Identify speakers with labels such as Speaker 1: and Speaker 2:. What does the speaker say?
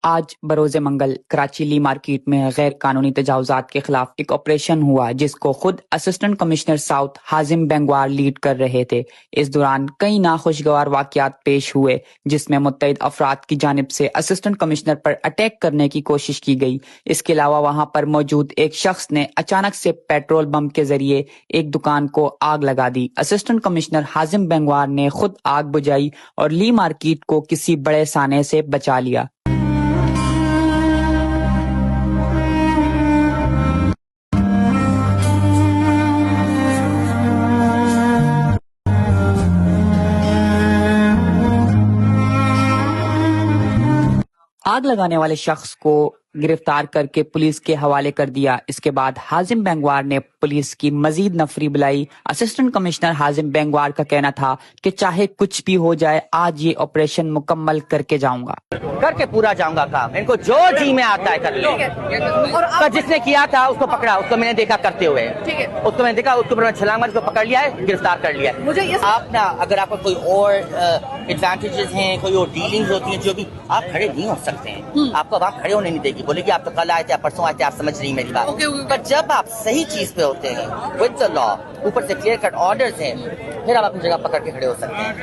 Speaker 1: आज बरोज़े मंगल कराची ली मार्केट में गैर कानूनी तजावुज़ात के खिलाफ एक ऑपरेशन हुआ जिसको खुद असिस्टेंट कमिश्नर साउथ हाजिम बेंगवार लीड कर रहे थे। इस दौरान कई नाखुशगवार वाक़यात पेश हुए जिसमें मुत्तहिद अफराद की जानिब से असिस्टेंट कमिश्नर पर अटैक करने की कोशिश की गई। इसके अलावा वहां पर मौजूद एक शख्स ने अचानक से पेट्रोल बम के जरिए एक दुकान को आग लगा दी। असिस्टेंट कमिश्नर हाजिम बेंगवार ने खुद आग बुझाई और ली मार्केट को किसी बड़े साने से बचा लिया। आग लगाने वाले शख्स को गिरफ्तार करके पुलिस के हवाले कर दिया। इसके बाद हाजिम बेंगवार ने पुलिस की मजीद नफरी बुलाई। असिस्टेंट कमिश्नर हाजिम बेंगवार का कहना था कि चाहे कुछ भी हो जाए, आज ये ऑपरेशन मुकम्मल करके जाऊंगा,
Speaker 2: करके पूरा जाऊंगा काम। इनको जो जी में आता है कर ले। और जिसने किया था उसको पकड़ा, उसको मैंने देखा करते हुए, उसको मैंने देखा, उसको मैंने छलांग मारी, उसको पकड़ लिया है, गिरफ्तार कर लिया है। मुझे आप ना, अगर आपको कोई और एडवांटेजेस हैं, कोई और डीलिंग्स होती हैं, जो भी आप खड़े नहीं हो सकते हैं, आपको वहाँ खड़े होने नहीं देगी। बोलेगी आप तो कल आए थे, आप परसों आए थे, आप समझ रही मेरी बात। पर जब आप सही चीज पे होते हैं विद द लॉ, ऊपर से क्लियर कट ऑर्डर्स हैं, फिर आप अपनी जगह पकड़ के खड़े हो सकते हैं।